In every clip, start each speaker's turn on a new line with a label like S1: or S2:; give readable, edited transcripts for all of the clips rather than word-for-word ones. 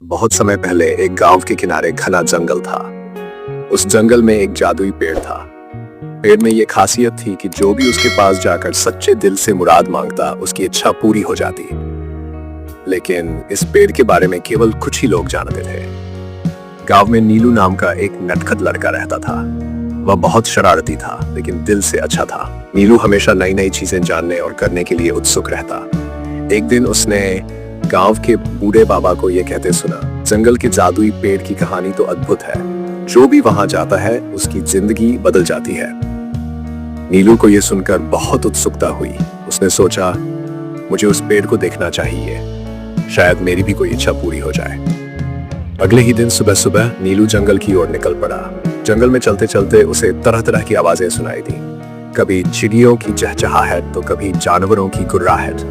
S1: बहुत समय पहले एक गांव के किनारे घना जंगल था। उस जंगल में एक जादुई पेड़ था। पेड़ में ये खासियत थी कि जो भी उसके पास जाकर सच्चे दिल से मुराद मांगता, उसकी इच्छा पूरी हो जाती। लेकिन इस पेड़ के बारे में केवल कुछ ही लोग जानते थे। गांव में नीलू नाम का एक नटखट लड़का रहता था। वह बहुत शरारती था, लेकिन दिल से अच्छा था। नीलू हमेशा नई नई चीजें जानने और करने के लिए उत्सुक रहता। एक दिन उसने गांव के बूढ़े बाबा को यह कहते सुना, जंगल के जादुई पेड़ की कहानी तो अद्भुत है। जो भी वहां जाता है उसकी जिंदगी बदल जाती है। नीलू को यह सुनकर बहुत उत्सुकता हुई। उसने सोचा, मुझे उस पेड़ को देखना चाहिए, शायद मेरी भी कोई इच्छा पूरी हो जाए। अगले ही दिन सुबह सुबह नीलू जंगल की ओर निकल पड़ा। जंगल में चलते चलते उसे तरह तरह की आवाजें सुनाई दी। कभी चिड़ियों की चहचहाहट तो कभी जानवरों की गुर्राहट।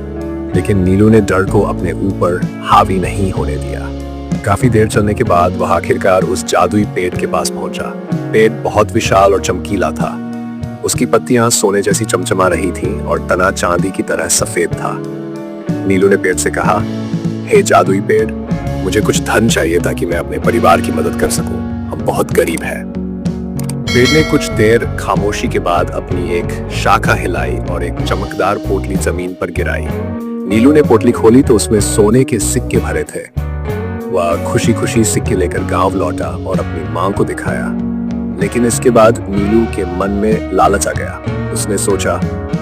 S1: लेकिन नीलू ने डर को अपने ऊपर हावी नहीं होने दिया। काफी देर चलने के बाद वह आखिरकार उस जादुई पेड़ के पास पहुंचा। पेड़ बहुत विशाल और चमकीला था। उसकी पत्तियां सोने जैसी चमचमा रही थीं और तना चांदी की तरह सफेद था। नीलू ने पेड़ से कहा, हे जादुई पेड़, मुझे कुछ धन चाहिए ताकि मैं अपने परिवार की मदद कर सकूं। हम बहुत गरीब हैं। पेड़ ने कुछ देर खामोशी के बाद अपनी एक शाखा हिलाई और एक चमकदार पोटली जमीन पर गिराई। नीलू ने पोटली खोली तो उसमें सोने के सिक्के भरे थे। वह खुशी खुशी सिक्के लेकर गांव लौटा और अपनी मां को दिखाया। लेकिन इसके बाद नीलू के मन में लालच आ गया। उसने सोचा,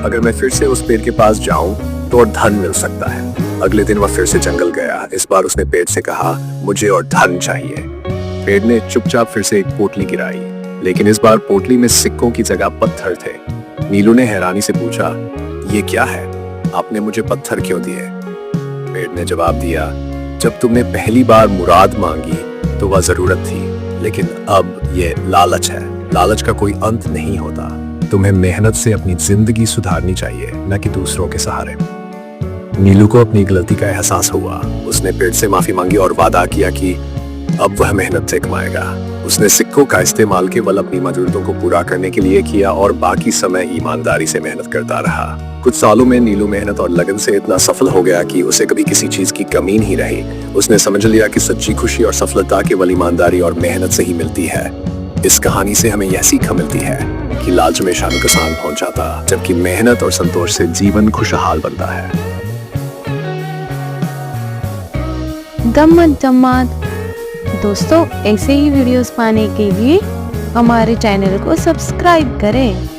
S1: अगर मैं फिर से उस पेड़ के पास जाऊं तो और धन मिल सकता है। अगले दिन वह फिर से जंगल गया। इस बार उसने पेड़ से कहा, मुझे और धन चाहिए। पेड़ ने चुपचाप फिर से एक पोटली गिराई, लेकिन इस बार पोटली में सिक्कों की जगह पत्थर थे। नीलू ने हैरानी से पूछा, ये क्या है? आपने मुझे पत्थर क्यों दिए? पेड़ ने जवाब दिया, जब तुमने पहली बार मुराद मांगी तो वह जरूरत थी, लेकिन अब ये लालच है। लालच का कोई अंत नहीं होता। तुम्हें मेहनत से अपनी जिंदगी सुधारनी चाहिए, न कि दूसरों के सहारे। नीलू को अपनी गलती का एहसास हुआ। उसने पेड़ से माफी मांगी और वादा किया कि अब वह मेहनत से कमाएगा। उसने सिक्कों का इस्तेमाल केवल अपनी जरूरतों को पूरा करने के लिए किया और बाकी समय ईमानदारी से मेहनत करता रहा। कुछ सालों में नीलू मेहनत और लगन से इतना सफल हो गया कि उसे कभी किसी चीज की कमी नहीं रही। उसने समझ लिया कि सच्ची खुशी और सफलता केवल ईमानदारी और मेहनत से ही मिलती है। इस कहानी से हमें यह सीख मिलती है कि लालच में नुकसान पहुंचाता, जबकि मेहनत और संतोष से जीवन खुशहाल बनता है।
S2: गम्मत दोस्तों, ऐसे ही वीडियोस पाने के लिए हमारे चैनल को सब्सक्राइब करें।